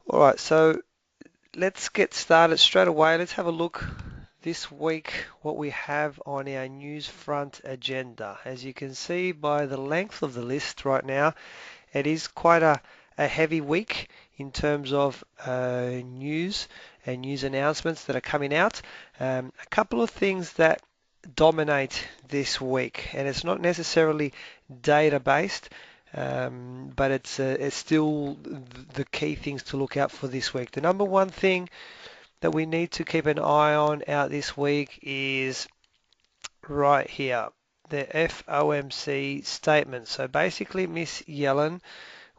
All right, so let's get started straight away. Let's have a look this week what we have on our news front agenda. As you can see by the length of the list right now, it is quite a heavy week in terms of news and news announcements that are coming out. A couple of things that dominate this week, and it's not necessarily data based, but it's still the key things to look out for this week. The number one thing that we need to keep an eye on out this week is right here, the FOMC statement. So basically, Miss Yellen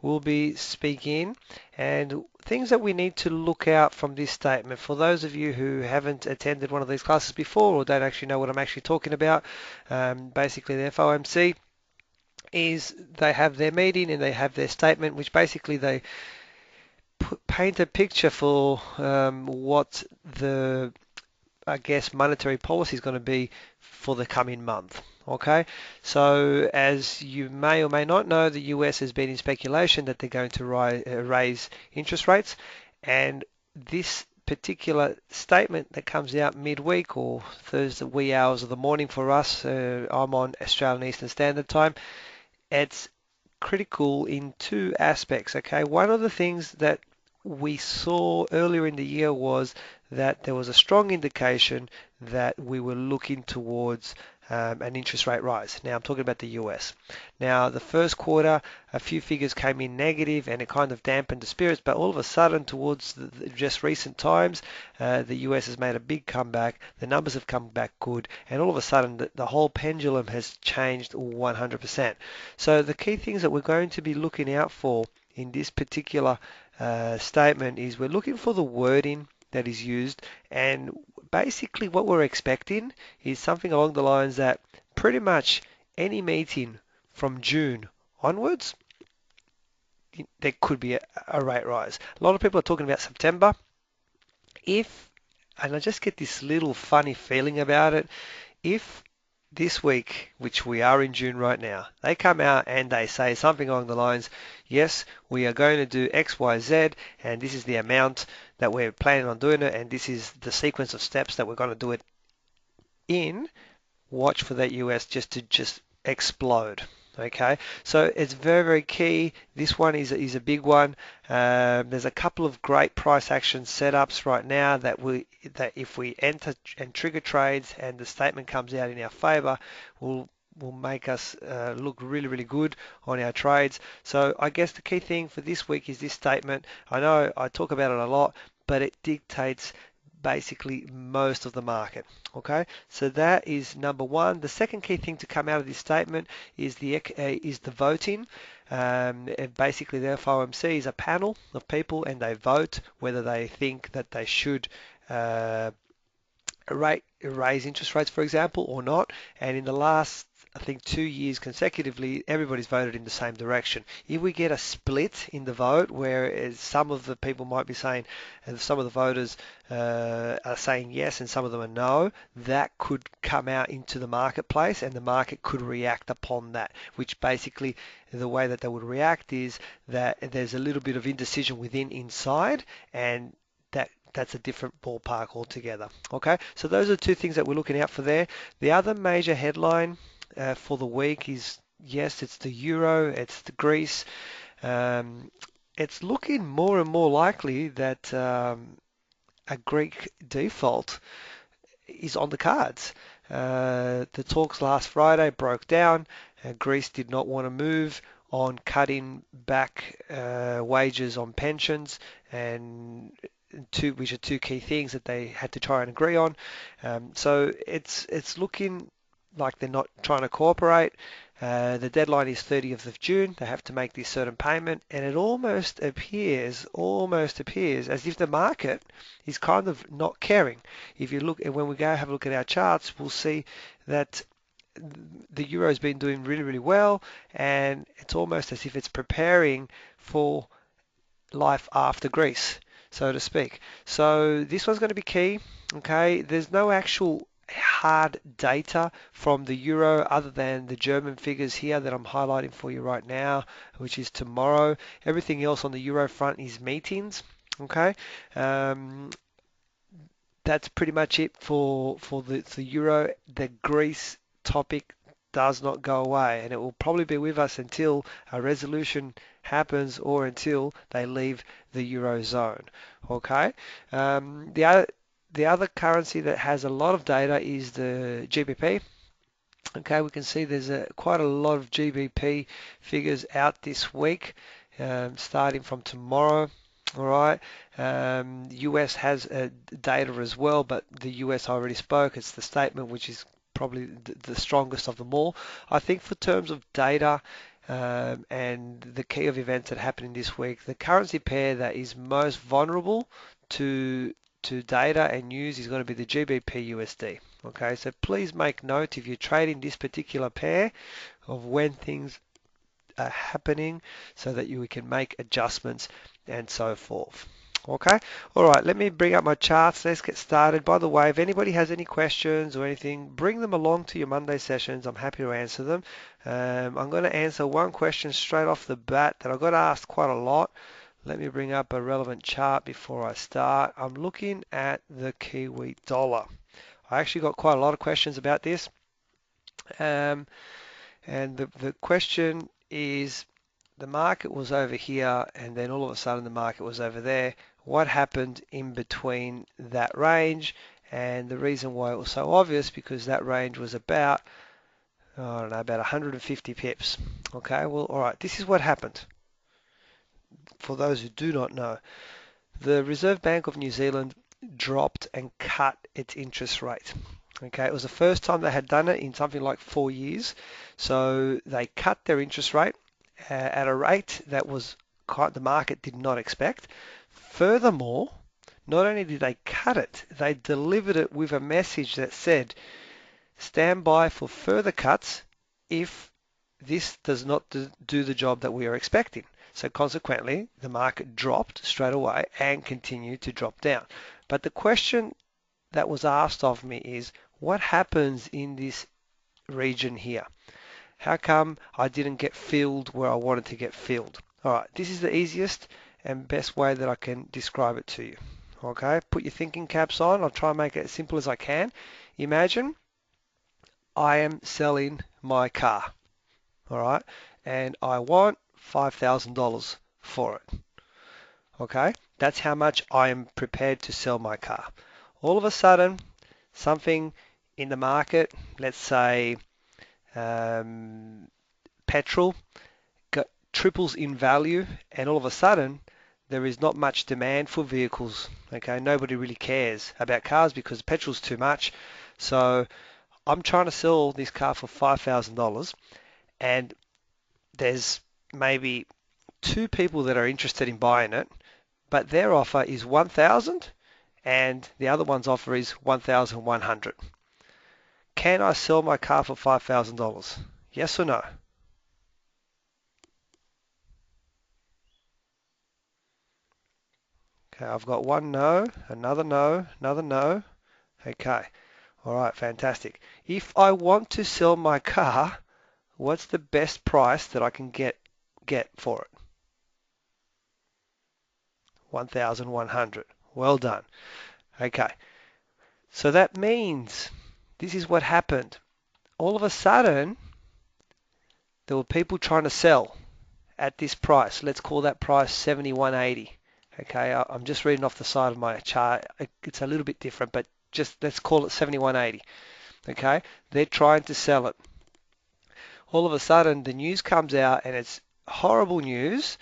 will be speaking, and things that we need to look out from this statement. For those of you who haven't attended one of these classes before or don't actually know what I'm actually talking about, basically the FOMC is they have their meeting and they have their statement, which basically they paint a picture for what the, I guess, monetary policy is going to be for the coming month. Okay, so as you may or may not know, the US has been in speculation that they're going to raise interest rates, and this particular statement that comes out midweek or Thursday wee hours of the morning for us, I'm on Australian Eastern Standard Time, it's critical in two aspects. Okay, one of the things that we saw earlier in the year was that there was a strong indication that we were looking towards an interest rate rise. Now I'm talking about the US. Now the first quarter, a few figures came in negative and it kind of dampened the spirits, but all of a sudden towards just recent times, the US has made a big comeback. The numbers have come back good, and all of a sudden the whole pendulum has changed 100%. So the key things that we're going to be looking out for in this particular statement is we're looking for the wording that is used, and basically what we're expecting is something along the lines that pretty much any meeting from June onwards, there could be a rate rise. A lot of people are talking about September. If, and I just get this little funny feeling about it, if this week, which we are in June right now, they come out and they say something along the lines, yes, we are going to do X, Y, Z, and this is the amount that we're planning on doing it, and this is the sequence of steps that we're going to do it in, watch for that US just to explode. Okay, so it's very, very key. This one is a big one. There's a couple of great price action setups right now that if we enter and trigger trades and the statement comes out in our favor, will make us look really, really good on our trades. So I guess the key thing for this week is this statement. I know I talk about it a lot, but it dictates basically most of the market. Okay, so that is number one. The second key thing to come out of this statement is the voting. And basically, the FOMC is a panel of people, and they vote whether they think that they should uh, raise interest rates, for example, or not. And in the last, I think, 2 years consecutively, everybody's voted in the same direction. If we get a split in the vote, where some of the people might be saying, and some of the voters are saying yes, and some of them are no, that could come out into the marketplace, and the market could react upon that. Which basically, the way that they would react is that there's a little bit of indecision inside, and that's a different ballpark altogether. Okay, so those are two things that we're looking out for there. The other major headline for the week is, yes, it's the euro, it's the Greece. It's looking more and more likely that a Greek default is on the cards. The talks last Friday broke down. Greece did not want to move on cutting back wages on pensions, and which are two key things that they had to try and agree on. So it's looking like they're not trying to cooperate. The deadline is 30th of June. They have to make this certain payment, and it almost appears as if the market is kind of not caring. If you look, and when we go have a look at our charts, we'll see that the euro has been doing really, really well, and it's almost as if it's preparing for life after Greece, so to speak. So this one's going to be key. Okay, there's no actual hard data from the euro other than the German figures here that I'm highlighting for you right now, which is tomorrow. Everything else on the euro front is meetings. Okay, that's pretty much it for the euro. The Greece topic does not go away, and it will probably be with us until a resolution happens or until they leave the eurozone. Okay, um, the other the other currency that has a lot of data is the GBP. Okay, we can see there's quite a lot of GBP figures out this week, starting from tomorrow. All right, US has data as well, but the US I already spoke. It's the statement which is probably the strongest of them all. I think for terms of data and the key of events that happening this week, the currency pair that is most vulnerable to data and news is going to be the GBP USD. Okay, so please make note if you're trading this particular pair of when things are happening so that you can make adjustments and so forth. Okay, all right, let me bring up my charts. Let's get started. By the way, if anybody has any questions or anything, bring them along to your Monday sessions. I'm happy to answer them. I'm going to answer one question straight off the bat that I got asked quite a lot. Let me bring up a relevant chart before I start. I'm looking at the Kiwi dollar. I actually got quite a lot of questions about this. Um, and the question is, the market was over here and then all of a sudden the market was over there. What happened in between that range? And the reason why it was so obvious, because that range was about, I don't know, about 150 pips. Okay, well, all right, this is what happened. For those who do not know, the Reserve Bank of New Zealand dropped and cut its interest rate. Okay, it was the first time they had done it in something like 4 years. So they cut their interest rate at a rate that was the market did not expect. Furthermore, not only did they cut it, they delivered it with a message that said, stand by for further cuts if this does not do the job that we are expecting. So consequently, the market dropped straight away and continued to drop down. But the question that was asked of me is, what happens in this region here? How come I didn't get filled where I wanted to get filled? All right, this is the easiest and best way that I can describe it to you. Okay, put your thinking caps on. I'll try and make it as simple as I can. Imagine I am selling my car, all right, and I want $5,000 for it. Okay, that's how much I am prepared to sell my car. All of a sudden, something in the market, let's say um, petrol, triples in value, and all of a sudden, there is not much demand for vehicles. Okay, nobody really cares about cars because petrol's too much. So I'm trying to sell this car for $5,000, and there's maybe two people that are interested in buying it, but their offer is 1,000 and the other one's offer is 1,100. Can I sell my car for $5,000? Yes or no? Okay, I've got one no, another no, another no. Okay, all right, fantastic. If I want to sell my car, what's the best price that I can get for it? 1,100. Well done. Okay, so that means this is what happened. All of a sudden, there were people trying to sell at this price. Let's call that price 71.80. Okay, I'm just reading off the side of my chart. It's a little bit different, but just let's call it 71.80. Okay, they're trying to sell it. All of a sudden, the news comes out and it's horrible news.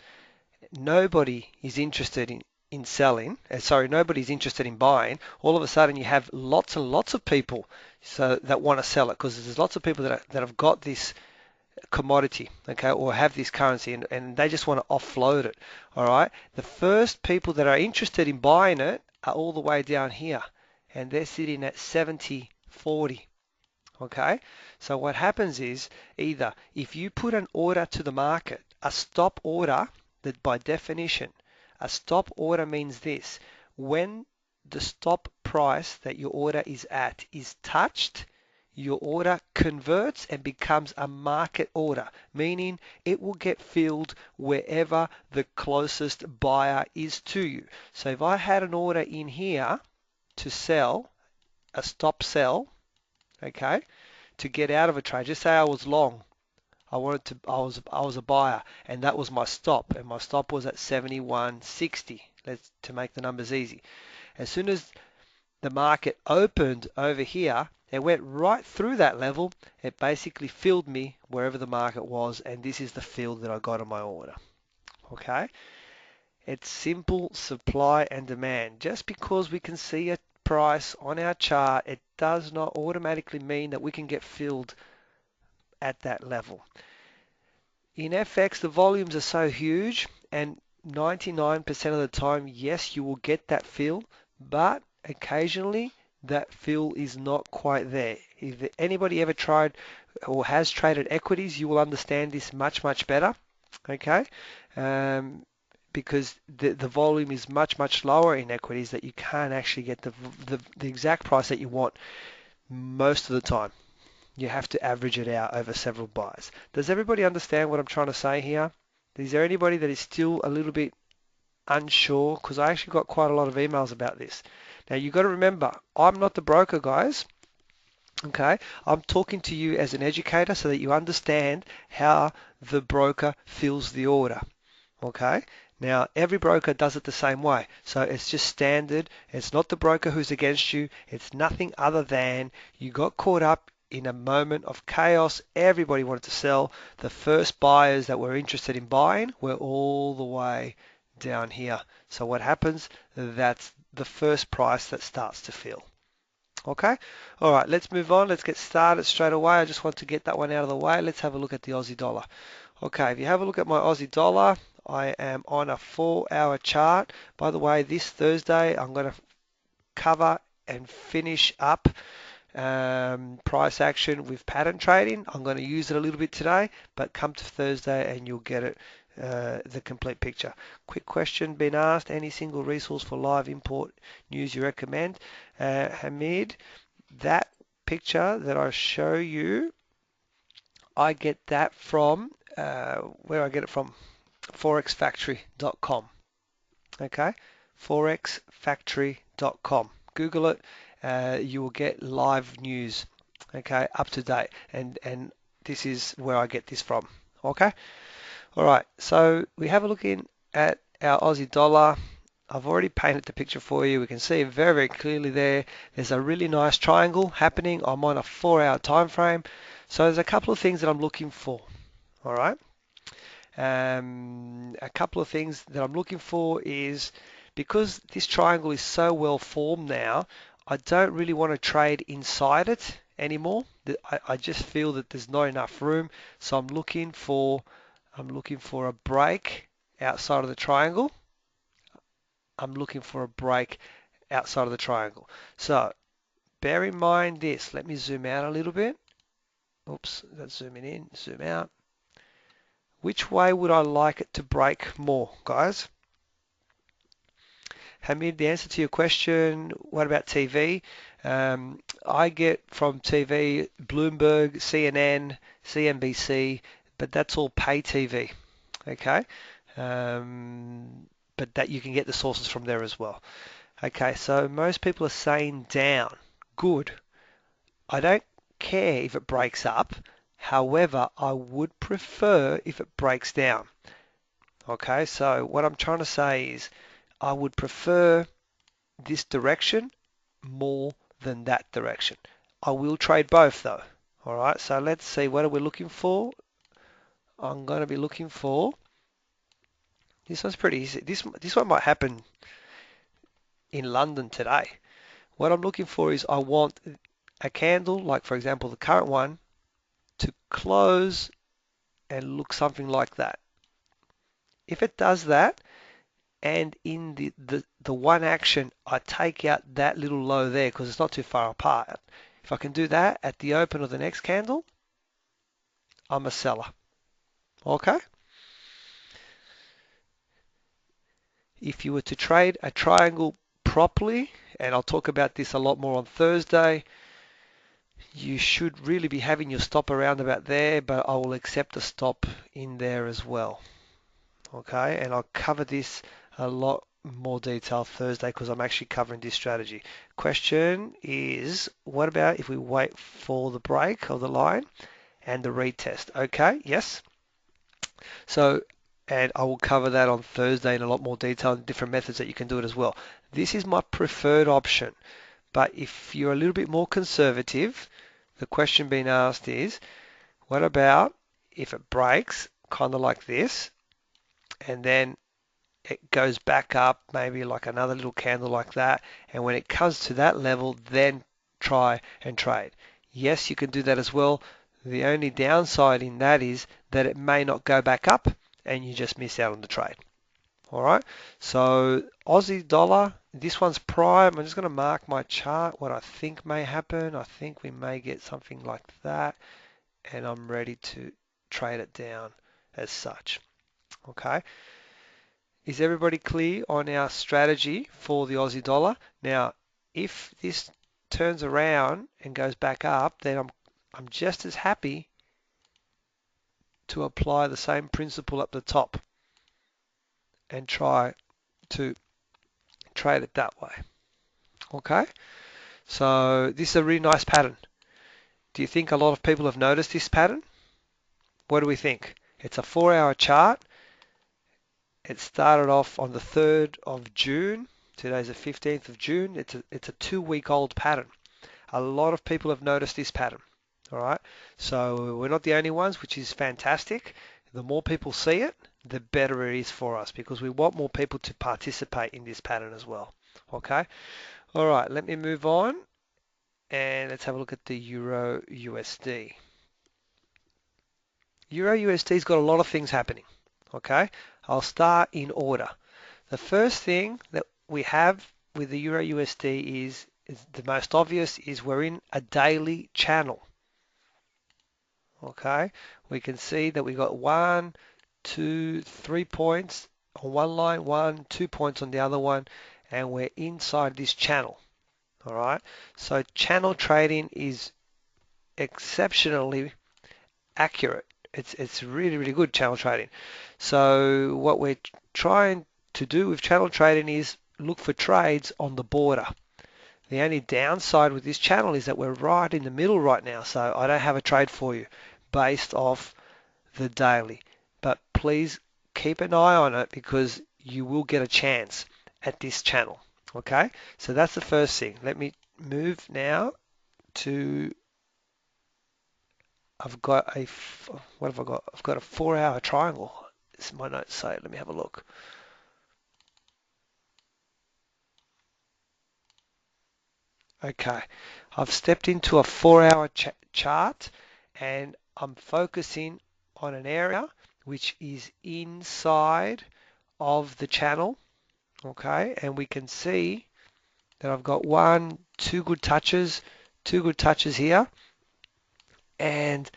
Nobody is interested in selling. Sorry, nobody's interested in buying. All of a sudden, you have lots and lots of people that want to sell it because there's lots of people that have got this commodity, okay, or have this currency and they just want to offload it. All right. The first people that are interested in buying it are all the way down here and they're sitting at 70.40. Okay. So what happens is either if you put an order to the market, a stop order, that by definition, a stop order means this: when the stop price that your order is at is touched, your order converts and becomes a market order, meaning it will get filled wherever the closest buyer is to you. So if I had an order in here to sell, a stop sell, okay, to get out of a trade, just say I was long. I was a buyer, and that was my stop, and my stop was at 71.60. Let's to make the numbers easy. As soon as the market opened over here, it went right through that level. It basically filled me wherever the market was, and this is the fill that I got on my order. Okay, it's simple supply and demand. Just because we can see a price on our chart, it does not automatically mean that we can get filled at that level. In FX, the volumes are so huge, and 99% of the time, yes, you will get that fill, but occasionally that fill is not quite there. If anybody ever tried or has traded equities, you will understand this much, much better, okay? Because the volume is much, much lower in equities, that you can't actually get the exact price that you want most of the time. You have to average it out over several buys. Does everybody understand what I'm trying to say here? Is there anybody that is still a little bit unsure? Because I actually got quite a lot of emails about this. Now you got to remember, I'm not the broker, guys. Okay, I'm talking to you as an educator so that you understand how the broker fills the order. Okay, now every broker does it the same way, so it's just standard. It's not the broker who's against you. It's nothing other than you got caught up in a moment of chaos. Everybody wanted to sell. The first buyers that were interested in buying were all the way down here. So what happens? That's the first price that starts to fill. Okay, all right, let's move on. Let's get started straight away. I just want to get that one out of the way. Let's have a look at the Aussie dollar. Okay, if you have a look at my Aussie dollar, I am on a 4-hour chart. By the way, this Thursday I'm going to cover and finish up price action with pattern trading. I'm going to use it a little bit today, but come to Thursday and you'll get it, the complete picture. Quick question been asked: any single resource for live import news you recommend? Hamid, that picture that I show you, I get that from where I get it from, forexfactory.com. Okay, forexfactory.com. Google it. You will get live news, okay, up to date, and this is where I get this from. Okay, all right. So we have a look in at our Aussie dollar. I've already painted the picture for you. We can see it very, very clearly there. There's a really nice triangle happening. I'm on a 4-hour time frame, so there's a couple of things that I'm looking for. All right. A couple of things that I'm looking for is, because this triangle is so well formed now, I don't really want to trade inside it anymore. I just feel that there's not enough room, so I'm looking for a break outside of the triangle. I'm looking for a break outside of the triangle. So bear in mind this. Let me zoom out a little bit. Oops, that's zooming in, zoom out. Which way would I like it to break more, guys? Hamid, the answer to your question, what about TV? I get from TV Bloomberg, CNN, CNBC, but that's all pay TV, okay? But that you can get the sources from there as well. Okay, so most people are saying down. Good. I don't care if it breaks up. However, I would prefer if it breaks down. Okay, so what I'm trying to say is I would prefer this direction more than that direction. I will trade both though. All right, so let's see, what are we looking for? I'm going to be looking for, this one's pretty easy. This one might happen in London today. What I'm looking for is I want a candle, like for example the current one, to close and look something like that. If it does that, and in the one action I take out that little low there because it's not too far apart, if I can do that at the open of the next candle, I'm a seller. Okay? If you were to trade a triangle properly, and I'll talk about this a lot more on Thursday, you should really be having your stop around about there, but I will accept a stop in there as well. Okay, and I'll cover this a lot more detail Thursday because I'm actually covering this strategy. Question is, what about if we wait for the break of the line and the retest? Okay, yes. So, and I will cover that on Thursday in a lot more detail and different methods that you can do it as well. This is my preferred option, but if you're a little bit more conservative, the question being asked is, what about if it breaks kind of like this and then it goes back up, maybe like another little candle like that, and when it comes to that level, then try and trade. Yes, you can do that as well. The only downside in that is that it may not go back up and you just miss out on the trade. All right, so Aussie dollar, this one's prime. I'm just going to mark my chart, what I think may happen. I think we may get something like that, and I'm ready to trade it down as such. Okay. Is everybody clear on our strategy for the Aussie dollar? Now, if this turns around and goes back up, then I'm just as happy to apply the same principle up the top and try to trade it that way. Okay? So this is a really nice pattern. Do you think a lot of people have noticed this pattern? What do we think? It's a 4-hour chart. It started off on the 3rd of June. Today's the 15th of June. It's a 2-week-old pattern. A lot of people have noticed this pattern. All right. So we're not the only ones, which is fantastic. The more people see it, the better it is for us because we want more people to participate in this pattern as well. Okay. All right. Let me move on and let's have a look at the Euro USD. Euro USD's got a lot of things happening. Okay. I'll start in order. The first thing that we have with the Euro USD is the most obvious is we're in a daily channel. Okay, we can see that we got 1, 2, 3 points on one line, 1, 2 points on the other one, and we're inside this channel. All right, so channel trading is exceptionally accurate. It's really, really good channel trading. So what we're trying to do with channel trading is look for trades on the border. The only downside with this channel is that we're right in the middle right now, so I don't have a trade for you based off the daily. But please keep an eye on it because you will get a chance at this channel. Okay, so that's the first thing. Let me move now to what have I got? I've got a 4-hour triangle. This is my notes say. Let me have a look. Okay, I've stepped into a 4-hour chart and I'm focusing on an area which is inside of the channel. Okay, and we can see that I've got two good touches here, and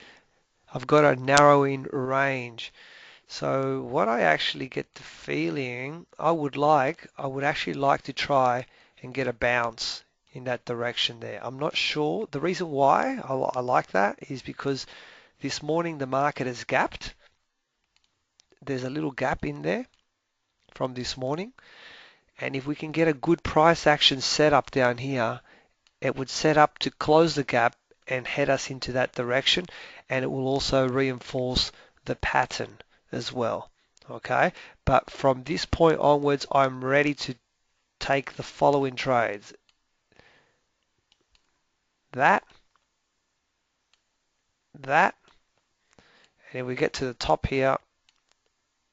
I've got a narrowing range. So what I actually get the feeling I would actually like to try and get a bounce in that direction there. I'm not sure. The reason why I like that is because this morning the market has gapped. There's a little gap in there from this morning. And if we can get a good price action set up down here, it would set up to close the gap and head us into that direction. And it will also reinforce the pattern as well. Okay, but from this point onwards, I'm ready to take the following trades. That, and if we get to the top here,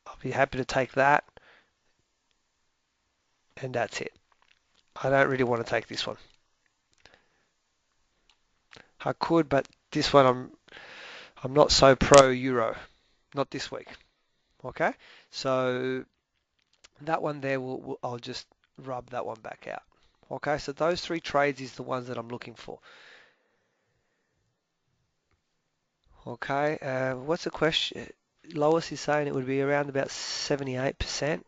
I'll be happy to take that, and that's it. I don't really want to take this one. I could, but this one I'm not so pro euro, not this week. Okay, so that one there I'll just rub that one back out. Okay, so those 3 trades is the ones that I'm looking for. Okay, what's the question? Lois is saying it would be around about 78%.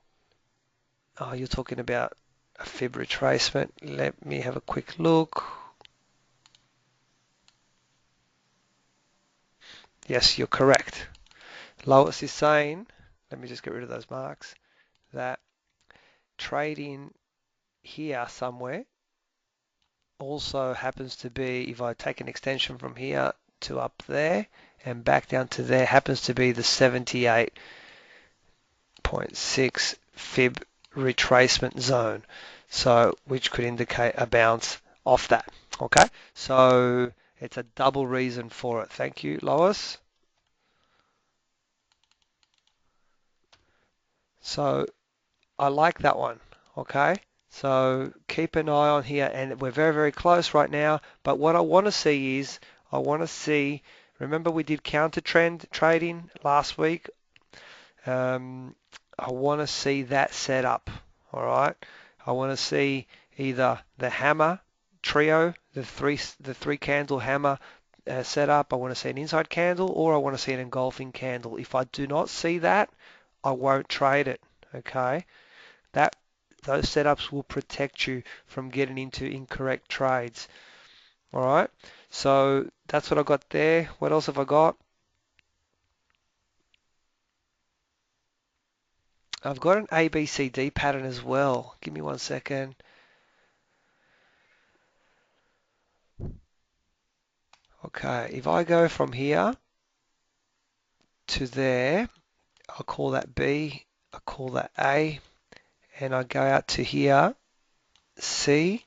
Oh, you're talking about a fib retracement. Let me have a quick look. Yes, you're correct. Lois is saying, let me just get rid of those marks, that trading here somewhere also happens to be, if I take an extension from here to up there and back down to there, happens to be the 78.6 fib retracement zone, so which could indicate a bounce off that. Okay, so it's a double reason for it. Thank you, Lois. So I like that one. Okay, so keep an eye on here, and we're very, very close right now. But what I want to see is, I want to see, remember we did counter trend trading last week. I want to see that set up. All right, I want to see either the hammer trio, the three candle hammer set up. I want to see an inside candle, or I want to see an engulfing candle. If I do not see that, I won't trade it. Okay, that those setups will protect you from getting into incorrect trades. All right, so that's what I got there. What else have I got? I've got an ABCD pattern as well. Give me 1 second. Okay, if I go from here to there, I'll call that B, I'll call that A, and I go out to here, C.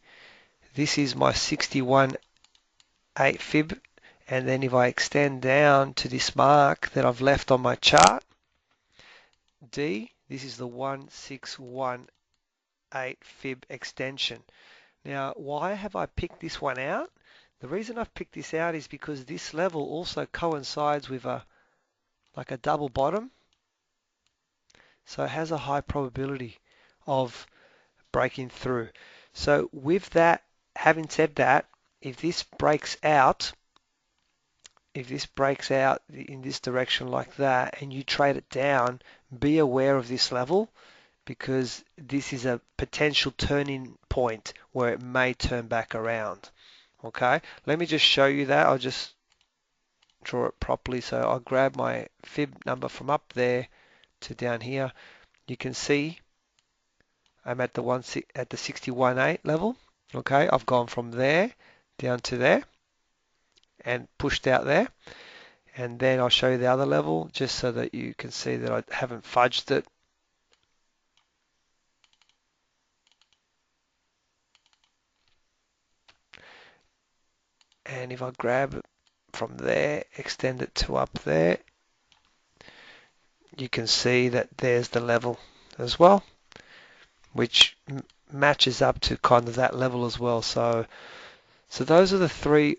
This is my 61.8 fib, and then if I extend down to this mark that I've left on my chart, D, this is the 1618 fib extension. Now, why have I picked this one out? The reason I've picked this out is because this level also coincides with a like a double bottom, so it has a high probability of breaking through. So with that, having said that, if this breaks out, in this direction like that, and you trade it down, be aware of this level, because this is a potential turning point where it may turn back around. Okay, let me just show you that. I'll just draw it properly. So I'll grab my fib number from up there to down here. You can see I'm at the 61.8 level. Okay, I've gone from there down to there and pushed out there. And then I'll show you the other level just so that you can see that I haven't fudged it. And if I grab it from there, extend it to up there, you can see that there's the level as well, which matches up to kind of that level as well. So those are the three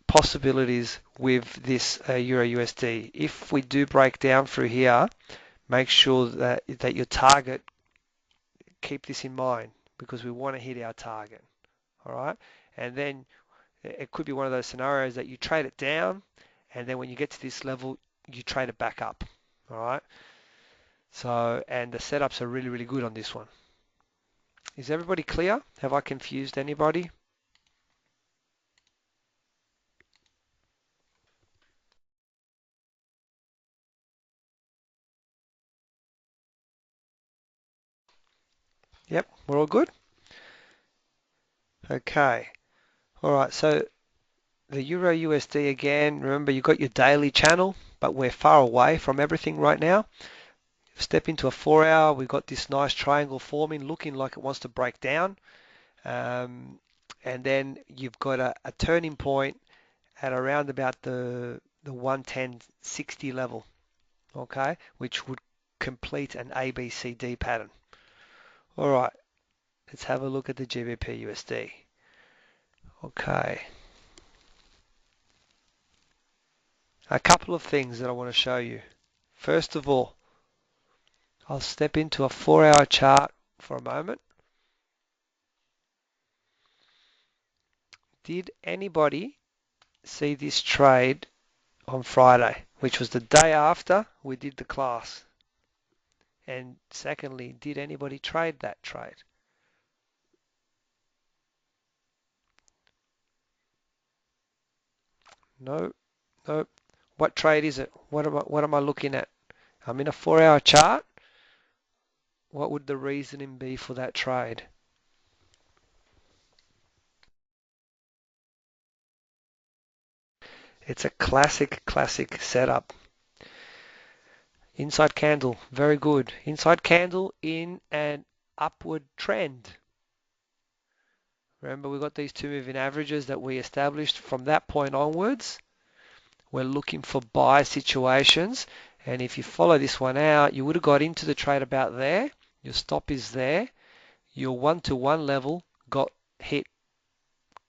possibilities with this Euro USD. If we do break down through here, make sure that your target, keep this in mind, because we want to hit our target. All right, and then it could be one of those scenarios that you trade it down, and then when you get to this level, you trade it back up. All right. So, and the setups are really, really good on this one. Is everybody clear? Have I confused anybody? Yep, we're all good. Okay. All right. So the Euro USD again, remember you got your daily channel, but we're far away from everything right now. Step into a 4 hour, we've got this nice triangle forming, looking like it wants to break down. And then you've got a turning point at around about the 110.60 level, okay, which would complete an ABCD pattern. All right, let's have a look at the GBP USD. Okay, a couple of things that I want to show you. First of all, I'll step into a 4 hour chart for a moment. Did anybody see this trade on Friday, which was the day after we did the class? And secondly, did anybody trade that trade? No, no. What trade is it? What am I looking at? I'm in a 4-hour chart. What would the reasoning be for that trade? It's a classic setup. Inside candle, very good. Inside candle in an upward trend. Remember, we've got these two moving averages that we established from that point onwards. We're looking for buy situations. And if you follow this one out, you would have got into the trade about there. Your stop is there. Your 1-to-1 level got hit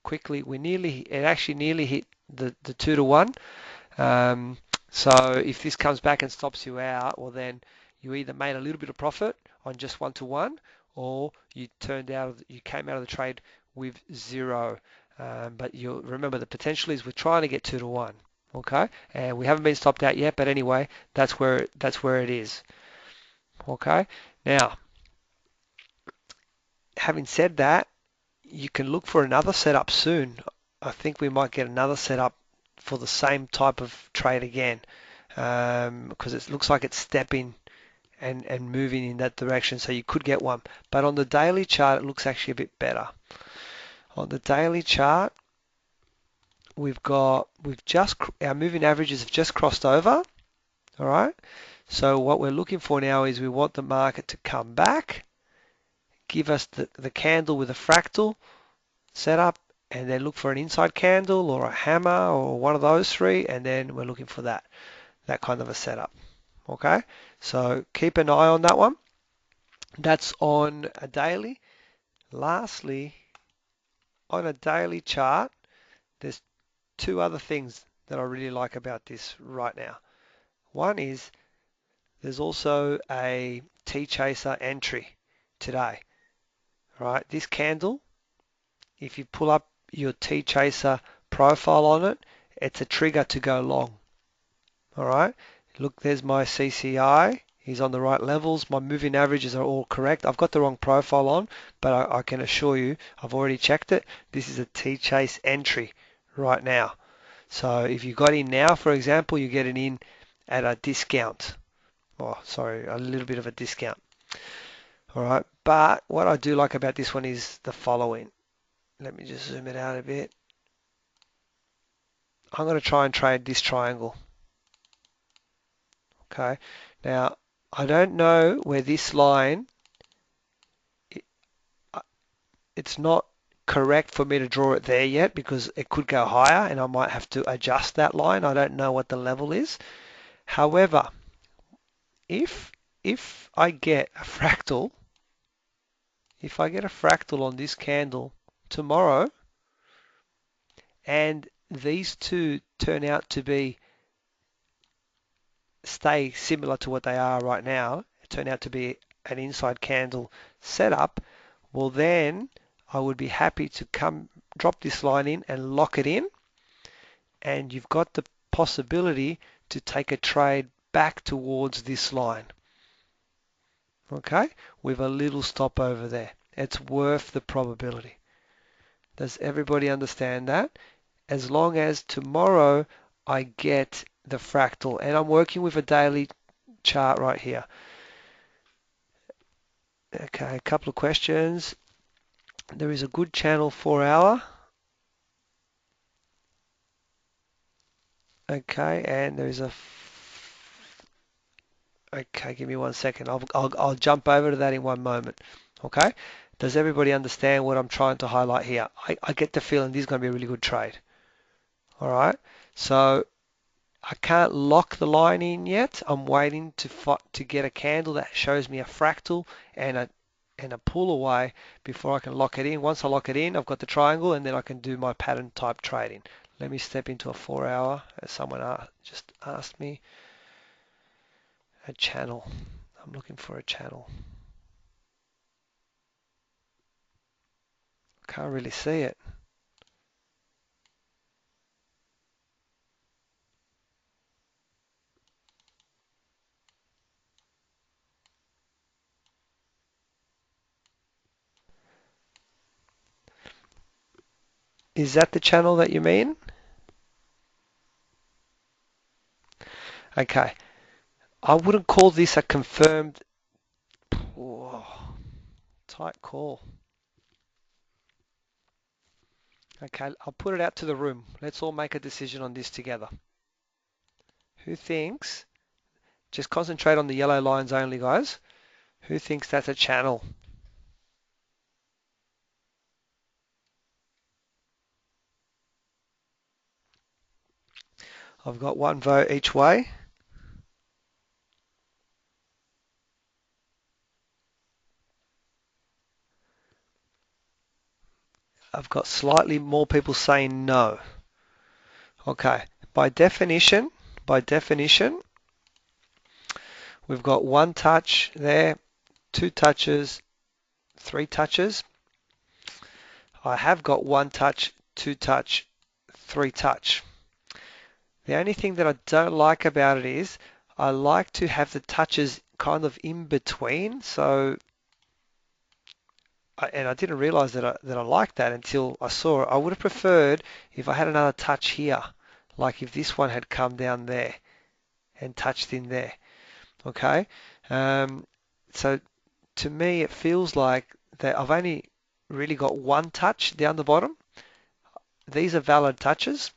quickly. It actually nearly hit the 2-to-1. So if this comes back and stops you out, well then you either made a little bit of profit on just 1-to-1, or you came out of the trade with zero. But you remember the potential is we're trying to get 2-to-1, okay? And we haven't been stopped out yet, but anyway, that's where it is, okay? Now, having said that, you can look for another setup soon. I think we might get another setup for the same type of trade again, because it looks like it's stepping and moving in that direction, so you could get one. But on the daily chart, it looks actually a bit better. On the daily chart, our moving averages have just crossed over. All right. So what we're looking for now is we want the market to come back, give us the candle with a fractal setup, and then look for an inside candle or a hammer or one of those three, and then we're looking for that kind of a setup. Okay, so keep an eye on that one. That's on a daily. Lastly, on a daily chart, there's two other things that I really like about this right now. One is there's also a T-chaser entry today. All right, this candle, if you pull up your T-chaser profile on it, it's a trigger to go long. All right, look, there's my CCI. He's on the right levels. My moving averages are all correct. I've got the wrong profile on, but I can assure you, I've already checked it. This is a T-chase entry right now. So if you got in now, for example, you're getting in at a discount. Oh, sorry, a little bit of a discount. All right, but what I do like about this one is the following. Let me just zoom it out a bit. I'm going to try and trade this triangle. Okay, now I don't know where this line, it's not correct for me to draw it there yet because it could go higher and I might have to adjust that line. I don't know what the level is. However, if I get a fractal, on this candle tomorrow and these two turn out to stay similar to what they are right now, turn out to be an inside candle setup, well then I would be happy to drop this line in and lock it in, and you've got the possibility to take a trade back towards this line, okay, with a little stop over there. It's worth the probability. Does everybody understand that? As long as tomorrow I get the fractal, and I'm working with a daily chart right here. Okay, a couple of questions. There is a good channel 4-hour. Okay, and there's okay, give me 1 second. I'll jump over to that in one moment. Okay, does everybody understand what I'm trying to highlight here? I get the feeling this is going to be a really good trade. All right, so I can't lock the line in yet. I'm waiting to get a candle that shows me a fractal and a pull away before I can lock it in. Once I lock it in, I've got the triangle, and then I can do my pattern type trading. Let me step into a 4-hour, as someone just asked me. A channel. I'm looking for a channel. Can't really see it. Is that the channel that you mean? Okay, I wouldn't call this a confirmed. Whoa, tight call. Okay, I'll put it out to the room. Let's all make a decision on this together. Who thinks? Just concentrate on the yellow lines only, guys. Who thinks that's a channel? I've got one vote each way. I've got slightly more people saying no. Okay, by definition, we've got one touch there, two touches, three touches. I have got one touch, two touch, three touch. The only thing that I don't like about it is I like to have the touches kind of in between. So, and I didn't realize that I liked that until I saw it. I would have preferred if I had another touch here, like if this one had come down there and touched in there. Okay, so to me it feels like that I've only really got one touch down the bottom. These are valid touches,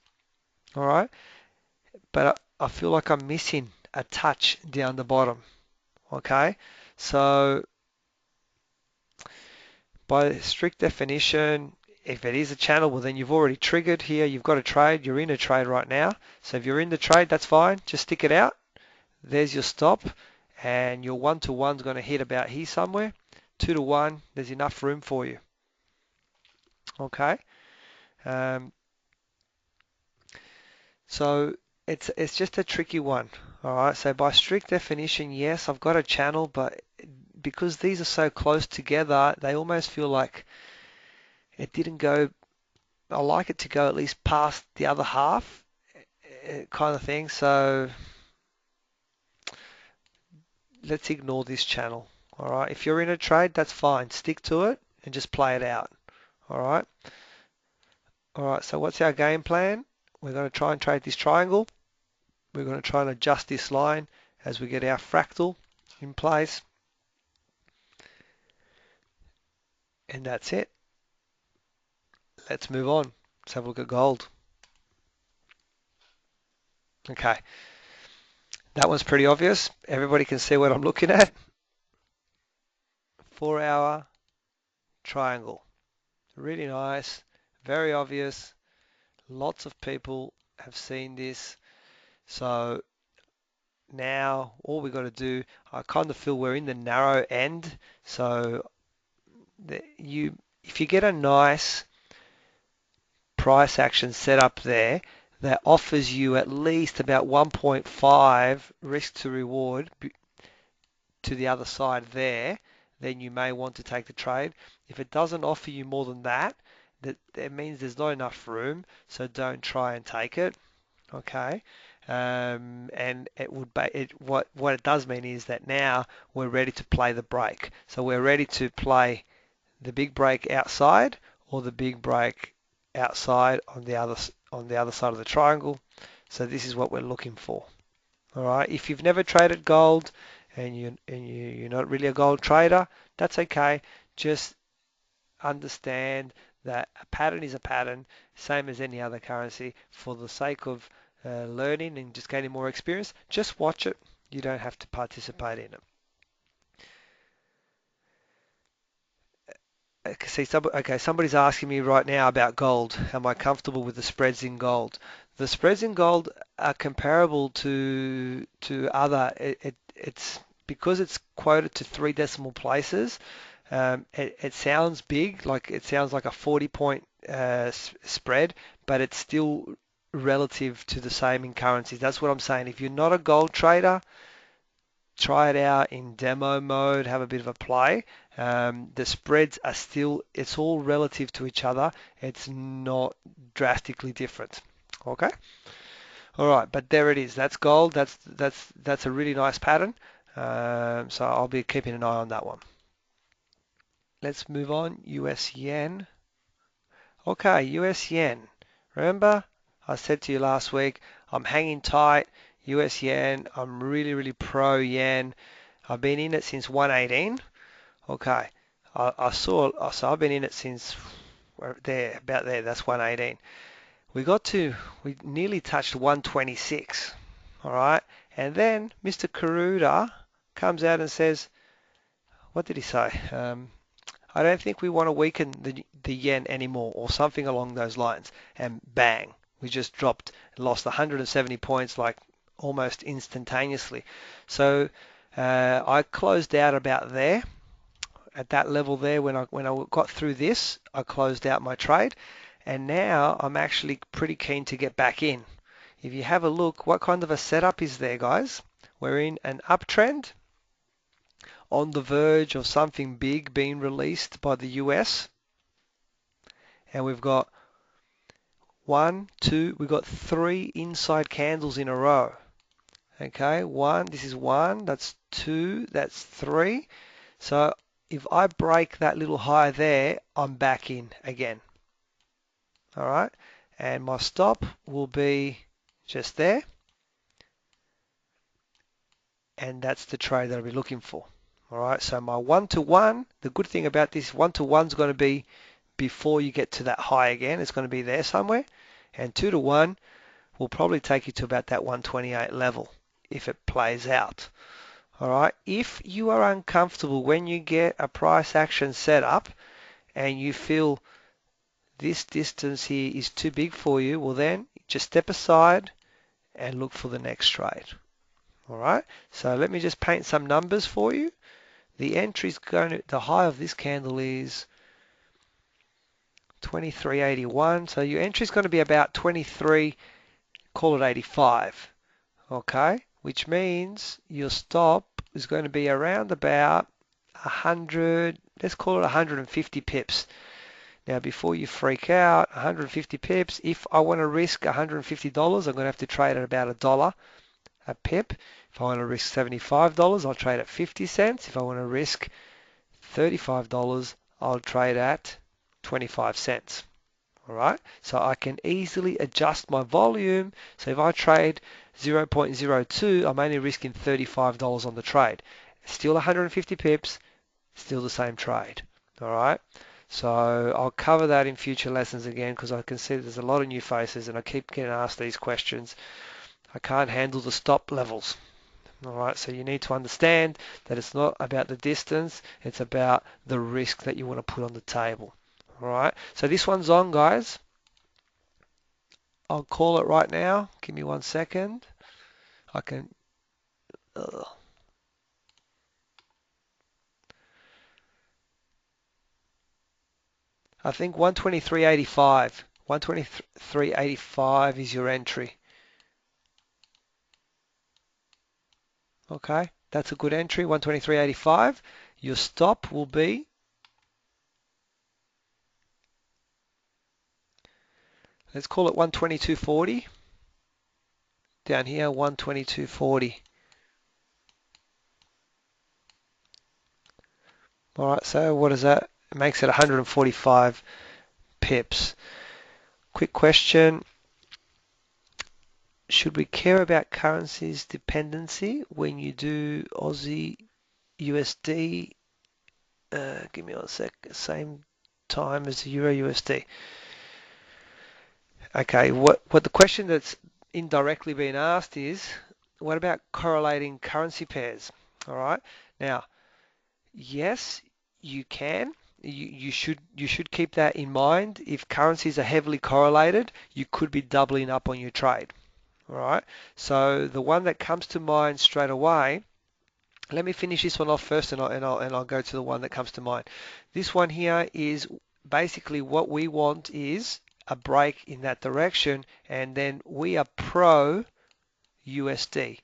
all right, but I feel like I'm missing a touch down the bottom. Okay, so by strict definition, if it is a channel, well then you've already triggered here. You've got a trade. You're in a trade right now. So if you're in the trade, that's fine. Just stick it out. There's your stop, and your 1-to-1 is going to hit about here somewhere. 2-to-1, there's enough room for you. Okay. Um, so it's just a tricky one. All right. So by strict definition, yes, I've got a channel, but because these are so close together, they almost feel like it didn't go. I like it to go at least past the other half, kind of thing. So let's ignore this channel. All right. If you're in a trade, that's fine. Stick to it and just play it out. All right. All right. So what's our game plan? We're going to try and trade this triangle. We're going to try and adjust this line as we get our fractal in place. And that's it. Let's move on. Let's have a look at gold. Okay. That one's pretty obvious. Everybody can see what I'm looking at. 4-hour triangle. Really nice. Very obvious. Lots of people have seen this. So now all we got to do, I kind of feel we're in the narrow end. So if you get a nice price action set up there that offers you at least about 1.5 risk to reward to the other side there, then you may want to take the trade. If it doesn't offer you more than that, that means there's not enough room, so don't try and take it. Okay, and what it does mean is that now we're ready to play the break. So we're ready to play the big break outside or the big break outside on the other side of the triangle. So this is what we're looking for. All right. If you've never traded gold and you're not really a gold trader, that's okay. Just understand that a pattern is a pattern, same as any other currency. For the sake of learning and just gaining more experience, just watch it. You don't have to participate in it. Okay, somebody's asking me right now about gold. Am I comfortable with the spreads in gold? The spreads in gold are comparable to other. It's because it's quoted to three decimal places. It sounds big, like it sounds like a 40-point spread, but it's still relative to the same in currencies. That's what I'm saying. If you're not a gold trader, try it out in demo mode, have a bit of a play. The spreads are still, it's all relative to each other. It's not drastically different. Okay. All right, but there it is. That's gold. That's a really nice pattern. So I'll be keeping an eye on that one. Let's move on. US yen. Okay, US yen. Remember, I said to you last week, I'm hanging tight. US yen, I'm really pro yen. I've been in it since 118. Okay, so I've been in it since there, about there, that's 118. We nearly touched 126, all right? And then Mr. Karuda comes out and says, what did he say? I don't think we want to weaken the yen anymore, or something along those lines. And bang, we just dropped and lost 170 points like almost instantaneously. So I closed out about there at that level there. When I got through this, I closed out my trade, and now I'm actually pretty keen to get back in. If you have a look, what kind of a setup is there, guys? We're in an uptrend on the verge of something big being released by the US, and we've got we've got three inside candles in a row. Okay, this is one, that's two, that's three. So if I break that little high there, I'm back in again. All right, and my stop will be just there, and that's the trade that I'll be looking for. All right, so my 1-to-1, the good thing about this 1-to-1 is going to be before you get to that high again. It's going to be there somewhere, and 2-to-1 will probably take you to about that 128 level if it plays out. All right, if you are uncomfortable when you get a price action set up and you feel this distance here is too big for you, well then just step aside and look for the next trade. All right, so let me just paint some numbers for you. The high of this candle is 23.81, so your entry is going to be about 23, call it 85, okay, which means your stop is going to be around about 100, let's call it 150 pips. Now before you freak out, 150 pips, if I want to risk $150, I'm going to have to trade at about $1 a pip. If I want to risk $75, I'll trade at 50 cents. If I want to risk $35, I'll trade at 25 cents. All right, so I can easily adjust my volume. So if I trade 0.02, I'm only risking $35 on the trade. Still 150 pips, still the same trade. All right, so I'll cover that in future lessons again because I can see there's a lot of new faces and I keep getting asked these questions. I can't handle the stop levels. All right, so you need to understand that it's not about the distance, it's about the risk that you want to put on the table. All right, so this one's on, guys. I'll call it right now. Give me 1 second. I can. I think 123.85. 123.85 is your entry. Okay, that's a good entry. 123.85. Your stop will be. Let's call it 122.40. Down here, 122.40. All right, so what is that? It makes it 145 pips. Quick question. Should we care about currencies dependency when you do Aussie USD? Give me 1 sec. Same time as the Euro USD. Okay, what the question that's indirectly being asked is, what about correlating currency pairs? All right. Now, yes, you can. You should keep that in mind. If currencies are heavily correlated, you could be doubling up on your trade. All right. So the one that comes to mind straight away. Let me finish this one off first, and I'll go to the one that comes to mind. This one here is basically what we want is a break in that direction, and then we are pro USD.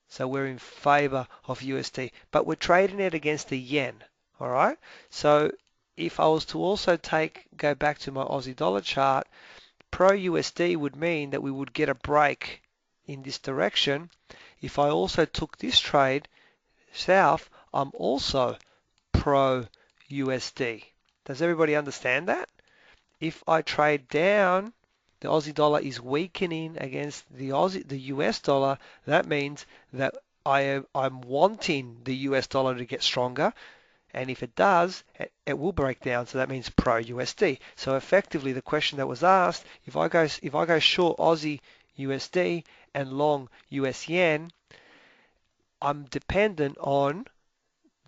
So we're in favor of USD, but we're trading it against the yen. All right. So if I was to also go back to my Aussie dollar chart, pro USD would mean that we would get a break in this direction. If I also took this trade south, I'm also pro USD. Does everybody understand that? If I trade down the Aussie dollar is weakening against the US dollar, that means that I'm wanting the US dollar to get stronger. And if it does, it will break down. So that means pro USD. So effectively, the question that was asked, if I go short Aussie USD and long US yen, I'm dependent on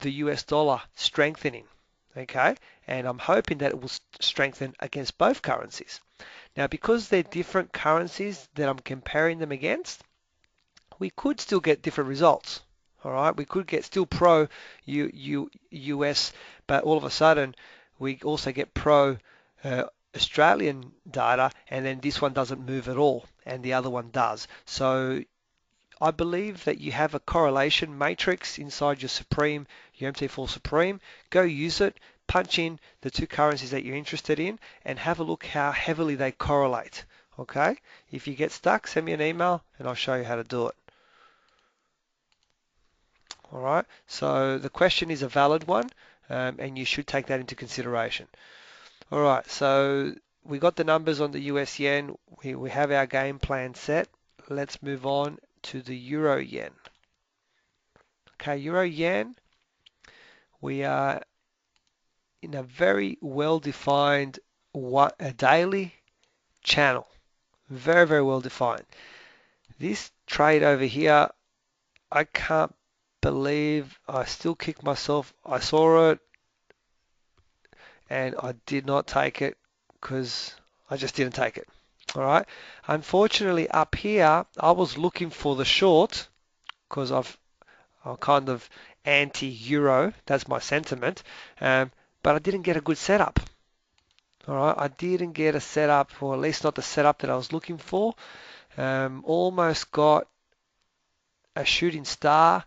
the US dollar strengthening. Okay, and I'm hoping that it will strengthen against both currencies. Now, because they're different currencies that I'm comparing them against, we could still get different results. All right, we could get still pro US, but all of a sudden we also get pro Australian data, and then this one doesn't move at all, and the other one does. So I believe that you have a correlation matrix inside your Supreme, your MT4 Supreme. Go use it, punch in the two currencies that you're interested in, and have a look how heavily they correlate. Okay? If you get stuck, send me an email and I'll show you how to do it. All right, so the question is a valid one, and you should take that into consideration. All right, so we got the numbers on the US yen. We have our game plan set. Let's move on to the Euro yen. Okay, Euro yen, we are in a very well-defined a daily channel. Very, very well defined. This trade over here, I can't believe I still kick myself. I saw it and I did not take it because I just didn't take it. All right. Unfortunately, up here, I was looking for the short because I'm kind of anti-euro. That's my sentiment. But I didn't get a good setup. All right. I didn't get a setup, or at least not the setup that I was looking for. Almost got a shooting star,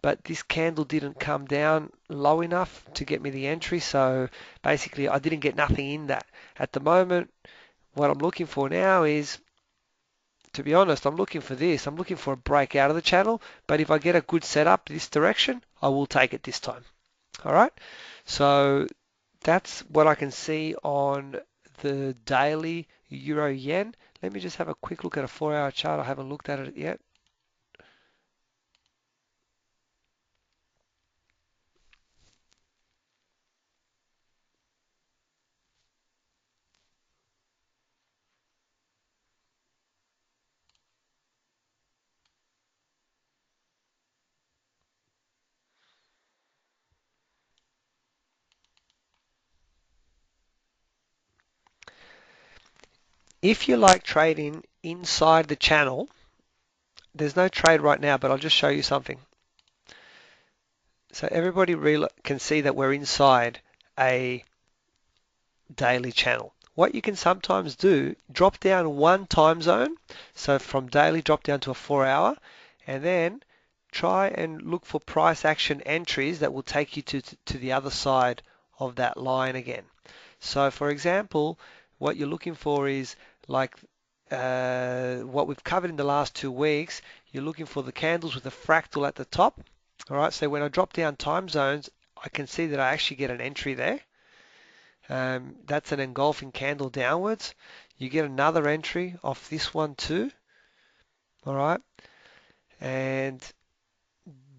but this candle didn't come down low enough to get me the entry, so basically I didn't get nothing in that. At the moment, what I'm looking for now is, to be honest, I'm looking for this. I'm looking for a break out of the channel, but if I get a good setup this direction, I will take it this time. All right, so that's what I can see on the daily Euro Yen. Let me just have a quick look at a 4-hour chart. I haven't looked at it yet. If you like trading inside the channel, there's no trade right now, but I'll just show you something. So everybody can see that we're inside a daily channel. What you can sometimes do, drop down one time zone. So from daily, drop down to a 4-hour, and then try and look for price action entries that will take you to the other side of that line again. So for example, what you're looking for is like what we've covered in the last 2 weeks. You're looking for the candles with a fractal at the top. All right, so when I drop down time zones, I can see that I actually get an entry there. That's an engulfing candle downwards. You get another entry off this one too. All right, and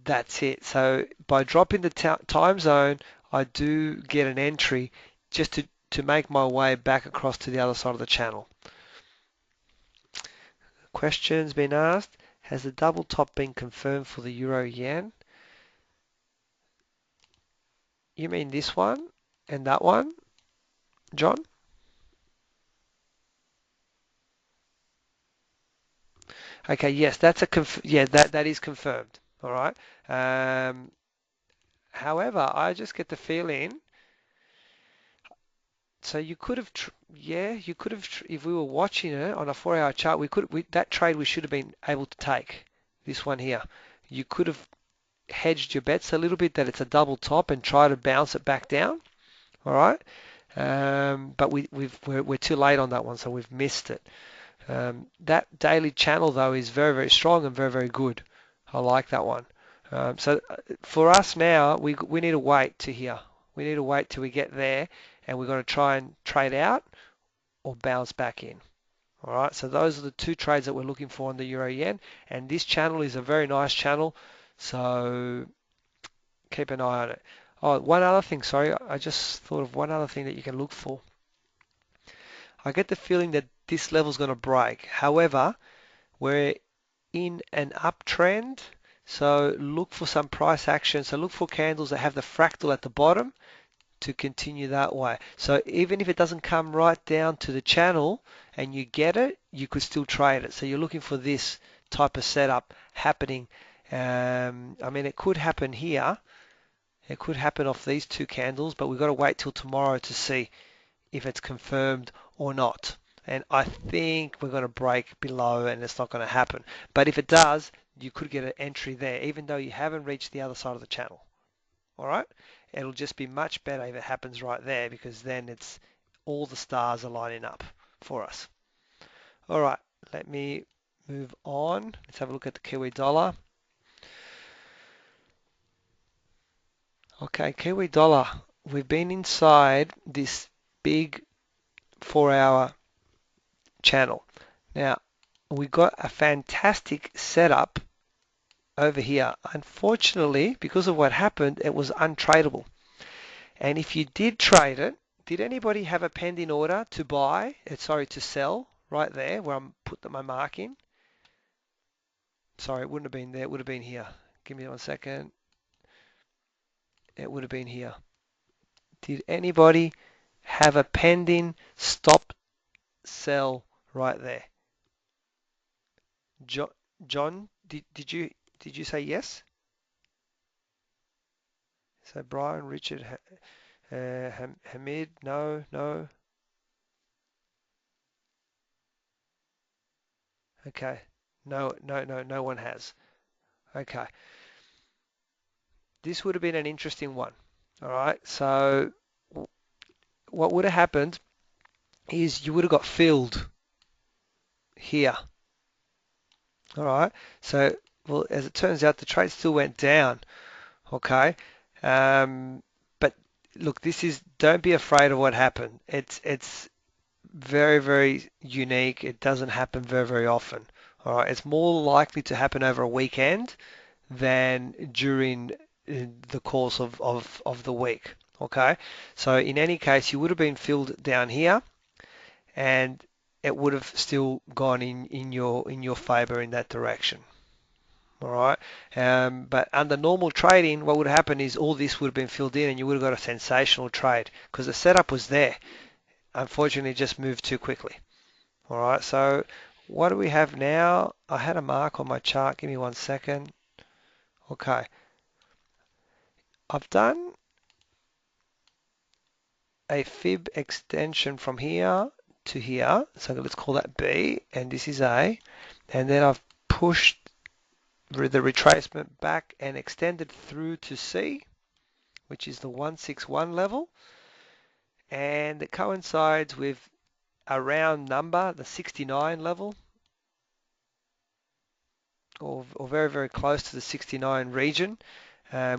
that's it. So by dropping the time zone, I do get an entry just to make my way back across to the other side of the channel. Questions been asked. Has the double top been confirmed for the Euro Yen? You mean this one and that one, John? Okay, yes, that's that is confirmed. All right. However, I just get the feeling. So you could have, you could have, if we were watching it on a 4-hour chart, that trade we should have been able to take. This one here, you could have hedged your bets a little bit that it's a double top and try to bounce it back down. All right. But we're too late on that one, so we've missed it. That daily channel though is very, very strong and very, very good. I like that one. So for us now, we need to wait to here. We need to wait till we get there, and we're going to try and trade out or bounce back in. All right, so those are the two trades that we're looking for on the euro yen, and this channel is a very nice channel, so keep an eye on it. Oh, one other thing, sorry, I just thought of one other thing that you can look for. I get the feeling that this level is going to break. However, we're in an uptrend, so look for some price action. So look for candles that have the fractal at the bottom to continue that way. So even if it doesn't come right down to the channel and you get it, you could still trade it. So you're looking for this type of setup happening. I mean, it could happen here. It could happen off these two candles, but we've got to wait till tomorrow to see if it's confirmed or not. And I think we're going to break below and it's not going to happen. But if it does, you could get an entry there, even though you haven't reached the other side of the channel. All right? It'll just be much better if it happens right there because then it's all the stars are lining up for us. All right, let me move on. Let's have a look at the Kiwi dollar. Okay, Kiwi dollar. We've been inside this big 4-hour channel. Now, we got a fantastic setup over here. Unfortunately, because of what happened, it was untradeable. And if you did trade it, did anybody have a pending order to buy, to sell right there where I'm put my mark in? Sorry, it wouldn't have been there. It would have been here. Give me 1 second. It would have been here. Did anybody have a pending stop sell right there? John, did you say yes? So Brian, Richard, Hamid, no, no. Okay, no, no, no, no one has. Okay, this would have been an interesting one. All right, so what would have happened is you would have got filled here. All right, so well, as it turns out, the trade still went down. Okay, but look, don't be afraid of what happened. It's very, very unique. It doesn't happen very, very often. All right, it's more likely to happen over a weekend than during the course of the week. Okay, so in any case, you would have been filled down here, and it would have still gone in your favor in that direction. All right, but under normal trading, what would happen is all this would have been filled in, and you would have got a sensational trade because the setup was there. Unfortunately, it just moved too quickly. All right, so what do we have now? I had a mark on my chart. Give me 1 second. Okay, I've done a fib extension from here to here. So let's call that B, and this is A. And then I've pushed the retracement back and extended through to C, which is the 161 level. And it coincides with a round number, the 69 level, or very, very close to the 69 region.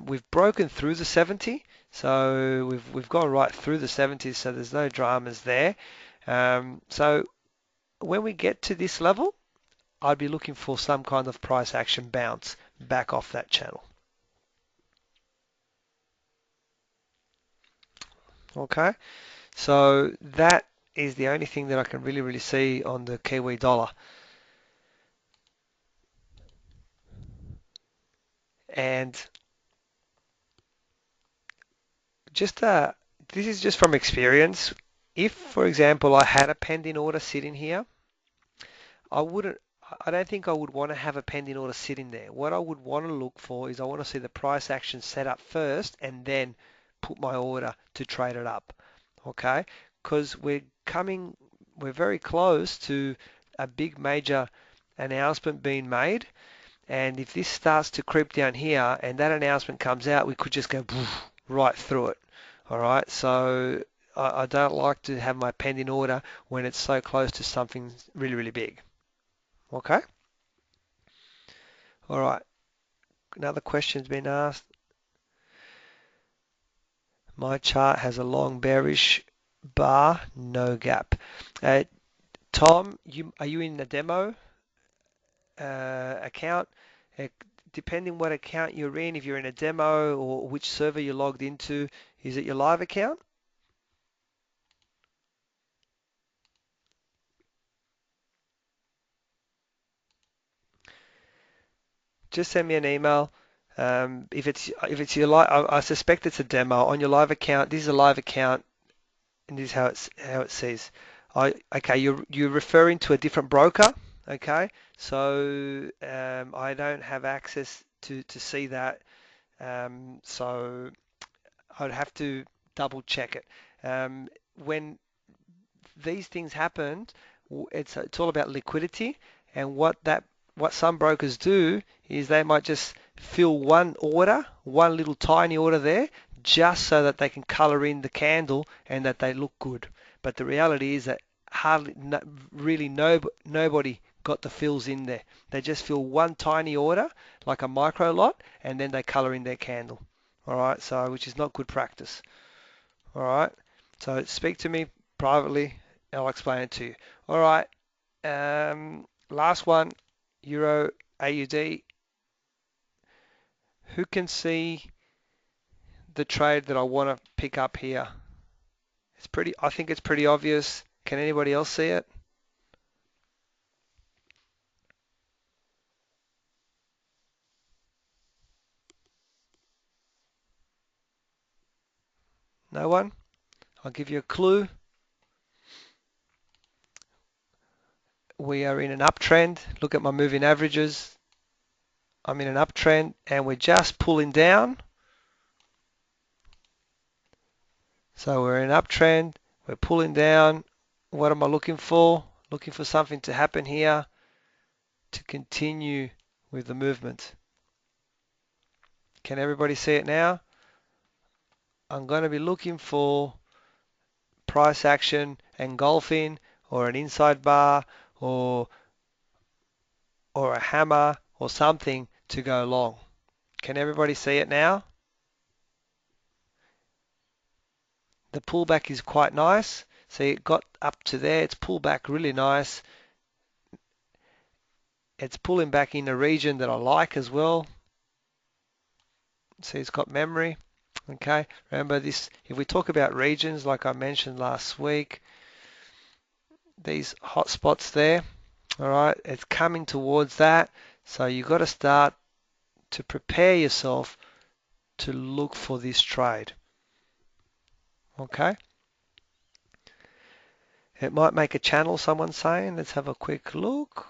We've broken through the 70, so we've gone right through the 70s, so there's no dramas there. So when we get to this level, I'd be looking for some kind of price action bounce back off that channel. Okay, so that is the only thing that I can really, really see on the Kiwi dollar. And just this is just from experience. If, for example, I had a pending order sitting here, I wouldn't. I don't think I would want to have a pending order sitting there. What I would want to look for is I want to see the price action set up first and then put my order to trade it up. Okay? Because we're very close to a big major announcement being made. And if this starts to creep down here and that announcement comes out, we could just go right through it. All right? So I don't like to have my pending order when it's so close to something really, really big. Okay. All right. Another question's been asked. My chart has a long bearish bar, no gap. Tom, are you in the demo account? Uh, Depending what account you're in, if you're in a demo or which server you're logged into, is it your live account? Just send me an email. If it's your live, I suspect it's a demo on your live account. This is a live account, and this is how it says. Okay, you're referring to a different broker. Okay, so I don't have access to see that. So I'd have to double check it. When these things happen, it's all about liquidity, and what some brokers do is they might just fill one little tiny order there, just so that they can color in the candle and that they look good. But the reality is that hardly, no, really nobody got the fills in there. They just fill one tiny order, like a micro lot, and then they color in their candle. All right, so which is not good practice. All right, so speak to me privately, and I'll explain it to you. All right, last one, Euro AUD. Who can see the trade that I want to pick up here? I think it's pretty obvious. Can anybody else see it? No one? I'll give you a clue. We are in an uptrend. Look at my moving averages. I'm in an uptrend and we're just pulling down. So we're in an uptrend. We're pulling down. What am I looking for? Looking for something to happen here to continue with the movement. Can everybody see it now? I'm going to be looking for price action engulfing or an inside bar or a hammer or something to go long. Can everybody see it now? The pullback is quite nice. See, it got up to there. It's pulled back really nice. It's pulling back in a region that I like as well. See, it's got memory. Okay, remember this, if we talk about regions like I mentioned last week, these hot spots there, all right, it's coming towards that. So you've got to start to prepare yourself to look for this trade. Okay, it might make a channel, someone's saying. Let's have a quick look.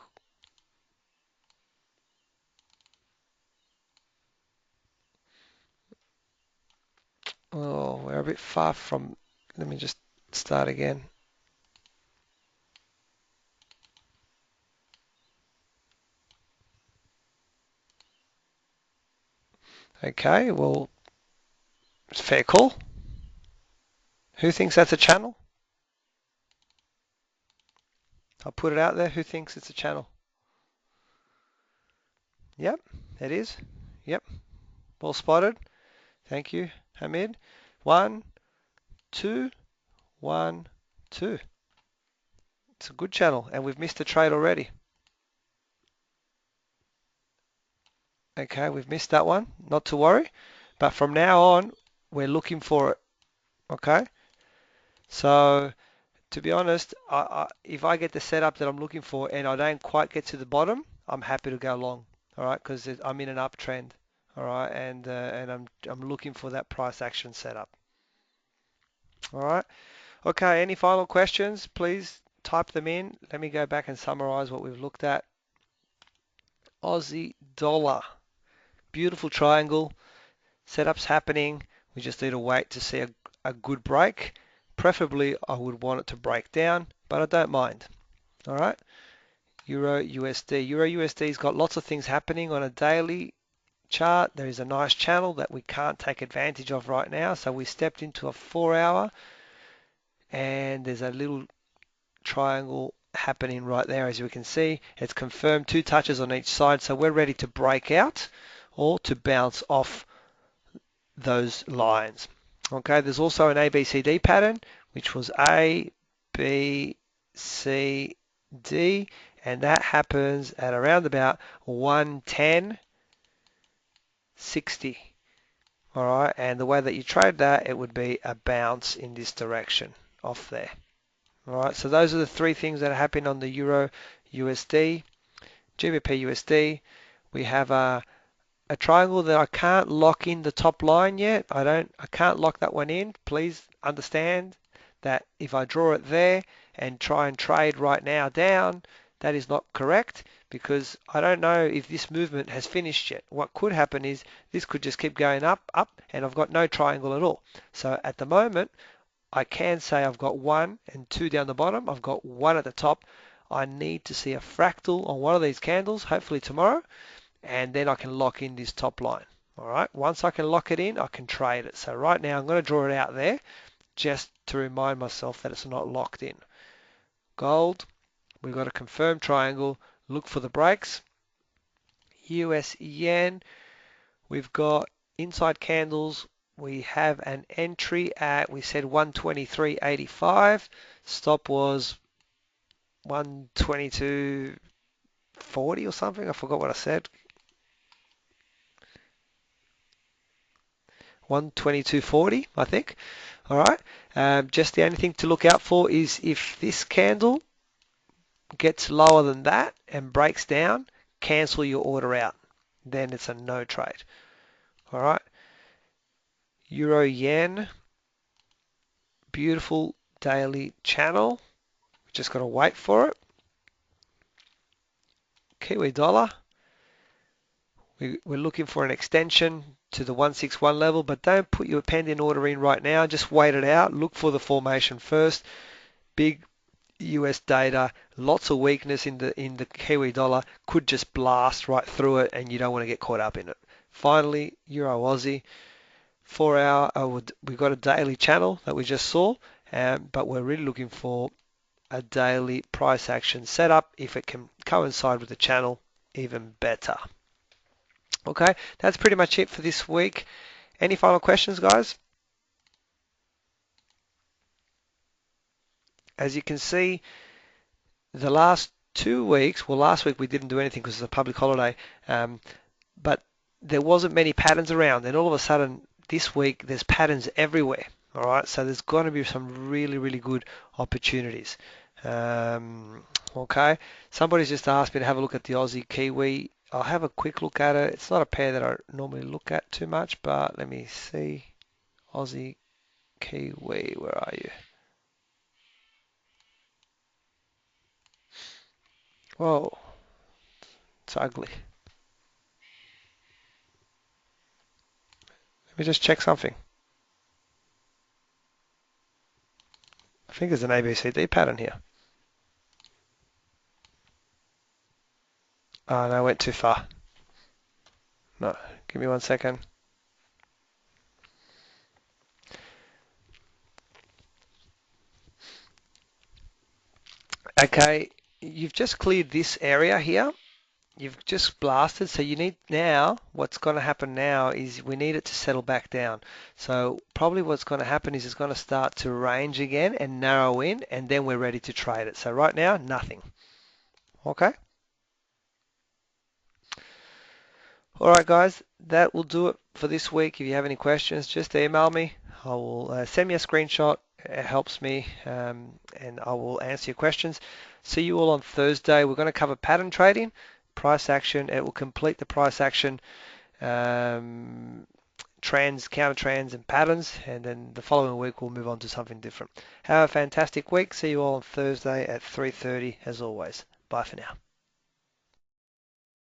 Oh, we're a bit far from, let me just start again. Okay, well, it's fair call. Who thinks that's a channel? I'll put it out there. Who thinks it's a channel? Yep, it is. Yep, well spotted. Thank you, Hamid. 1, 2, 1, 2. It's a good channel, and we've missed a trade already. Okay, we've missed that one. Not to worry. But from now on, we're looking for it. Okay? So, to be honest, if I get the setup that I'm looking for and I don't quite get to the bottom, I'm happy to go long. All right? Because I'm in an uptrend. All right? And I'm looking for that price action setup. All right? Okay, any final questions? Please type them in. Let me go back and summarize what we've looked at. Aussie Dollar. Beautiful triangle. Setup's happening. We just need to wait to see a good break. Preferably, I would want it to break down, but I don't mind. All right. Euro USD. Euro USD's got lots of things happening on a daily chart. There is a nice channel that we can't take advantage of right now. So we stepped into a 4-hour and there's a little triangle happening right there. As you can see, it's confirmed 2 touches on each side. So we're ready to break out or to bounce off those lines. Okay, there's also an ABCD pattern, which was A, B, C, and that happens at around about 110.60. All right, and the way that you trade that, it would be a bounce in this direction off there. All right, so those are the three things that are happening on the Euro USD, GBP USD. We have a triangle that I can't lock in the top line yet. I can't lock that one in. Please understand that if I draw it there and try and trade right now down, that is not correct because I don't know if this movement has finished yet. What could happen is this could just keep going up, and I've got no triangle at all. So at the moment, I can say I've got 1 and 2 down the bottom. I've got 1 at the top. I need to see a fractal on one of these candles, hopefully tomorrow, and then I can lock in this top line. All right, once I can lock it in, I can trade it. So right now I'm going to draw it out there just to remind myself that it's not locked in. Gold, we've got a confirmed triangle. Look for the breaks. US yen, we've got inside candles. We have an entry at, we said 123.85. Stop was 122.40 or something. I forgot what I said. 122.40, I think. All right. Just the only thing to look out for is if this candle gets lower than that and breaks down, cancel your order out. Then it's a no trade. All right. Euro yen, beautiful daily channel. Just got to wait for it. Kiwi dollar. We're looking for an extension to the 161 level, but don't put your pending order in right now. Just wait it out. Look for the formation first. Big US data, lots of weakness in the Kiwi dollar, could just blast right through it, and you don't want to get caught up in it. Finally, Euro Aussie, 4 hour. We've got a daily channel that we just saw, but we're really looking for a daily price action setup. If it can coincide with the channel, even better. Okay, that's pretty much it for this week. Any final questions, guys? As you can see, the last 2 weeks, well, last week we didn't do anything because it's a public holiday, but there wasn't many patterns around. And all of a sudden, this week, there's patterns everywhere. All right, so there's going to be some really, really good opportunities. Okay, somebody's just asked me to have a look at the Aussie Kiwi. I'll have a quick look at it. It's not a pair that I normally look at too much, but let me see. Aussie Kiwi, where are you? Whoa, it's ugly. Let me just check something. I think there's an ABCD pattern here. Oh, no, I went too far. No, give me 1 second. Okay, you've just cleared this area here. You've just blasted, so you need now, what's going to happen now is we need it to settle back down. So probably what's going to happen is it's going to start to range again and narrow in, and then we're ready to trade it. So right now, nothing. Okay? All right, guys, that will do it for this week. If you have any questions, just email me. I will send me a screenshot. It helps me, and I will answer your questions. See you all on Thursday. We're going to cover pattern trading, price action. It will complete the price action, trends, counter trends, and patterns. And then the following week, we'll move on to something different. Have a fantastic week. See you all on Thursday at 3:30 as always. Bye for now.